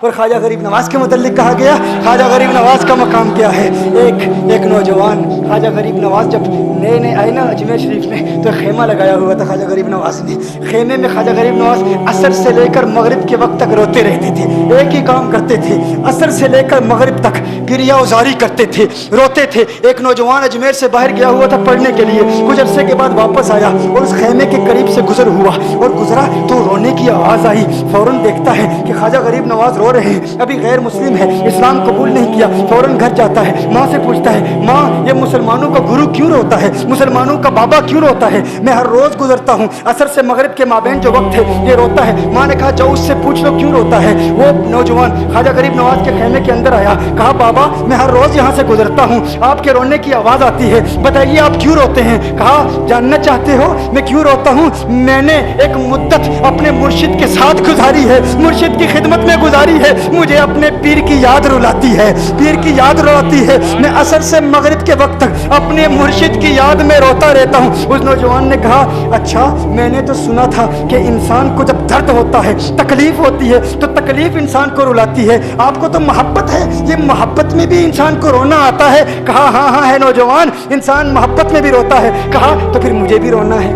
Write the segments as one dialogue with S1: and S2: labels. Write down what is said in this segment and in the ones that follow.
S1: اور خواجہ غریب نواز کے متعلق کہا گیا خواجہ غریب نواز کا مقام کیا ہے۔ ایک نوجوان خواجہ غریب نواز جب نئے آئے نا اجمیر شریف میں تو خیمہ لگایا ہوا تھا خواجہ غریب نواز نے۔ خیمے میں خواجہ غریب نواز عصر سے لے کر مغرب کے وقت تک روتے رہتے تھے، ایک ہی کام کرتے تھے، عصر سے لے کر مغرب تک گریہ وزاری کرتے تھے، روتے تھے۔ ایک نوجوان اجمیر سے باہر گیا ہوا تھا پڑھنے کے لیے، کچھ عرصے کے بعد واپس آیا اور اس خیمے کے قریب سے گزر ہوا اور گزرا تو رونے کی آواز آئی۔ فوراً دیکھتا ہے کہ خواجہ غریب نواز رو رہے ہیں، ابھی غیر مسلم ہے، اسلام قبول نہیں کیا۔ فوراً گھر جاتا ہے، ماں سے پوچھتا ہے ماں یہ مسلمانوں کا گرو کیوں روتا ہے، مسلمانوں کا بابا کیوں روتا ہے؟ میں ہر روز گزرتا ہوں، عصر سے مغرب کے مابین جو وقت ہے یہ روتا ہے۔ ماں نے کہا جاؤ اس سے پوچھ لو کیوں روتا ہے۔ وہ نوجوان خواجہ غریب نواز کے خیمے کے اندر آیا، کہا بابا میں ہر روز یہاں سے گزرتا ہوں، آپ کے رونے کی آواز آتی ہے، بتائیے آپ کیوں روتے ہیں؟ کہا جاننا چاہتے ہو میں کیوں روتا ہوں؟ میں نے ایک مدت اپنے مرشد کے ساتھ گزاری ہے، مرشد کی خدمت میں گزاری ہے، مجھے اپنے پیر کی یاد رلاتی ہے، پیر کی یاد رلاتی ہے۔ میں عصر سے مغرب کے وقت تک اپنے مرشد کی یاد میں روتا رہتا ہوں۔ اس نوجوان نے کہا اچھا میں نے تو سنا تھا کہ انسان کو جب درد ہوتا ہے، تکلیف ہوتی ہے تو تکلیف انسان کو رلاتی ہے، آپ کو تو محبت ہے، یہ محبت میں بھی انسان کو رونا آتا ہے؟ کہا ہاں ہے نوجوان، انسان محبت میں بھی روتا ہے۔ کہا تو پھر مجھے بھی رونا ہے،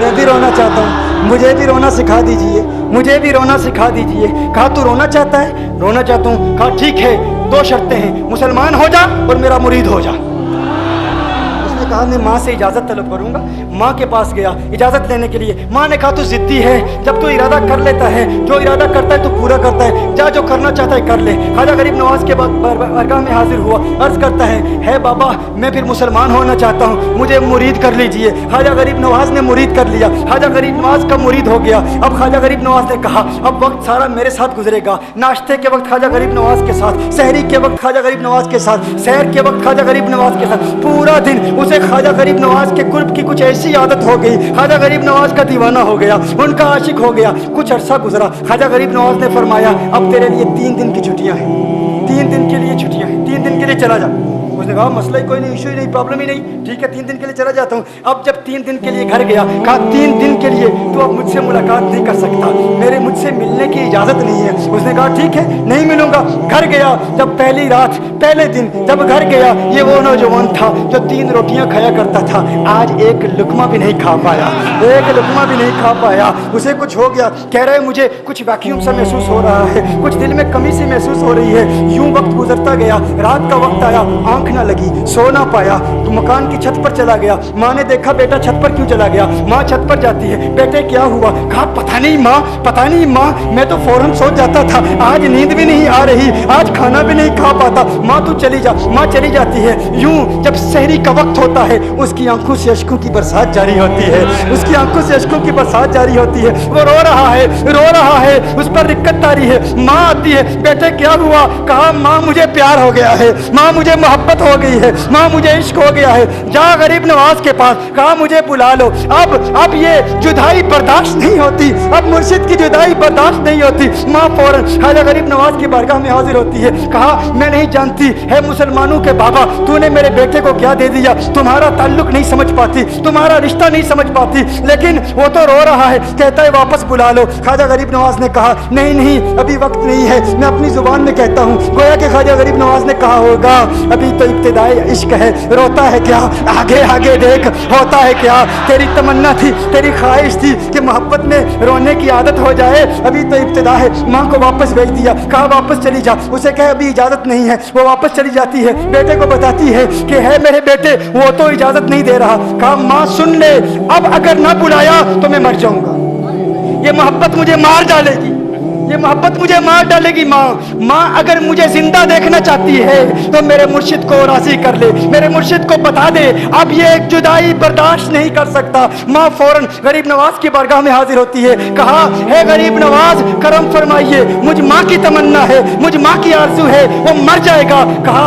S1: میں بھی رونا چاہتا ہوں، مجھے بھی رونا سکھا دیجئے، مجھے بھی رونا سکھا دیجئے۔ کہا تو رونا چاہتا ہے؟ رونا چاہتا ہوں۔ کہا ٹھیک ہے، دو شرطیں ہیں، مسلمان ہو جا اور میرا مرید ہو جا۔ اس نے کہا میں ماں سے اجازت طلب کروں گا۔ ماں کے پاس گیا اجازت لینے کے لیے، ماں نے کہا تو ضدی ہے، جب تو ارادہ کر لیتا ہے، جو ارادہ کرتا ہے تو پورا کرتا ہے، جا جو کرنا چاہتا ہے کر لے۔ خواجہ غریب نواز کے بارگاہ میں حاضر ہوا، عرض کرتا ہے بابا میں پھر مسلمان ہونا چاہتا ہوں، مجھے مرید کر لیجئے۔ خواجہ غریب نواز نے مرید کر لیا، خواجہ غریب نواز کا مرید ہو گیا۔ اب خواجہ غریب نواز نے کہا اب وقت سارا میرے ساتھ گزرے گا، ناشتے کے وقت خواجہ غریب نواز کے ساتھ، سحری کے وقت خواجہ غریب نواز کے ساتھ، سحر کے وقت خواجہ غریب نواز کے ساتھ، پورا دن اسے خواجہ غریب نواز کے قرب کی کچھ ایسی عادت ہو گئی، خواجہ غریب نواز کا دیوانہ ہو گیا، ان کا عاشق ہو گیا۔ کچھ عرصہ گزرا، خواجہ غریب نواز نے فرمایا اب تیرے لیے 3 دن کی چھٹیاں ہیں، 3 دن کے لیے چھٹیاں ہیں، 3 دن کے لیے چلا جا۔ اس نے کہا مسئلہ ہی کوئی نہیں، ایشو ہی نہیں، پرابلم ہی نہیں، ٹھیک ہے 3 دن کے لیے چلا جاتا ہوں۔ اب جب 3 دن کے لیے گھر گیا، کہا 3 دن کے لیے تو اب مجھ سے ملاقات نہیں کر سکتا، میرے مجھ سے ملنے کی اجازت نہیں ہے۔ اس نے کہا ٹھیک ہے نہیں ملوں گا۔ گھر گیا، جب پہلی رات پہلے دن جب گھر گیا، یہ وہ نوجوان تھا جو 3 روٹیاں کھایا کرتا تھا، آج ایک لقمہ بھی نہیں کھا پایا، ایک لقمہ بھی نہیں کھا پایا۔ اسے کچھ ہو گیا، کہہ رہے مجھے کچھ ویکیوم سا محسوس ہو رہا ہے، کچھ دل میں کمی سی محسوس ہو رہی ہے۔ یوں وقت گزرتا گیا، رات کا وقت آیا، آنکھ نہ لگی، سو نہ پایا، تو مکان کی چھت پر چلا گیا۔ ماں نے دیکھا بیٹا چھت پر کیوں چلا گیا؟ ماں چھت پر جاتی ہے، بیٹے کیا ہوا؟ کہا پتہ نہیں ماں، پتہ نہیں ماں، میں تو فوراً سو جاتا تھا، آج نیند بھی نہیں آ رہی، آج کھانا بھی نہیں کھا پاتا۔ ماں تو چلی جا۔ ماں چلی جاتی ہے۔ یوں جب سحری کا وقت ہوتا ہے اس کی آنکھوں سے اشکوں کی برسات جاری ہوتی ہے، اس کی آنکھوں سے اشکوں کی برسات جاری ہوتی ہے، وہ رو رہا ہے، رو رہا ہے، اس پر رکت تاری ہے۔ ماں آتی ہے، بیٹے کیا ہوا؟ کہا ماں مجھے پیار ہو گیا ہے، ماں مجھے محبت ہو گئی ہے، ماں مجھے عشق ہو گیا ہے، جا غریب نواز کے پاس، کہا مجھے بلا لو، اب یہ جدائی برداشت نہیں ہوتی، اب مرشد کی جدائی برداشت نہیں ہوتی۔ ماں فوراً خواجہ غریب نواز کی بارگاہ میں حاضر ہوتی ہے، کہا میں نہیں جانتی ہے مسلمانوں کے بابا تو نے میرے بیٹے کو کیا دے دیا، تمہارا تعلق نہیں سمجھ پاتی، تمہارا رشتہ نہیں سمجھ پاتی، لیکن وہ تو رو رہا ہے، کہتا ہے واپس بلا لو۔ خواجہ غریب نواز نے کہا نہیں ابھی وقت نہیں ہے، میں اپنی زبان میں کہتا ہوں، گویا کہ خواجہ غریب نواز نے کہا ہوگا ابھی تو ابتدائی عشق ہے، روتا ہے کیا، آگے دیکھ ہوتا ہے کیا، تیری تمنا تھی، تیری خواہش تھی کہ محبت میں رونے کی عادت ہو جائے، ابھی تو ابتدا ہے۔ ماں کو واپس بھیج دیا، کہا واپس چلی جا، اسے کہا ابھی اجازت نہیں ہے، وہ واپس چلی جاتی ہے، بیٹے کو بتاتی ہے کہ ہے میرے بیٹے وہ تو اجازت نہیں دے رہا۔ کہا ماں سن لے، اب اگر نہ بلایا تو میں مر جاؤں گا، یہ محبت مجھے مار ڈالے گی، یہ محبت مجھے مار ڈالے گی۔ ماں اگر مجھے زندہ دیکھنا چاہتی ہے تو میرے مرشد کو راضی کر لے، میرے مرشد کو بتا دے اب یہ ایک جدائی برداشت نہیں کر سکتا۔ ماں فوراً غریب نواز کی بارگاہ میں حاضر ہوتی ہے، کہا ہے غریب نواز کرم فرمائیے، مجھ ماں کی تمنا ہے، مجھ ماں کی آرزو ہے وہ مر جائے گا۔ کہا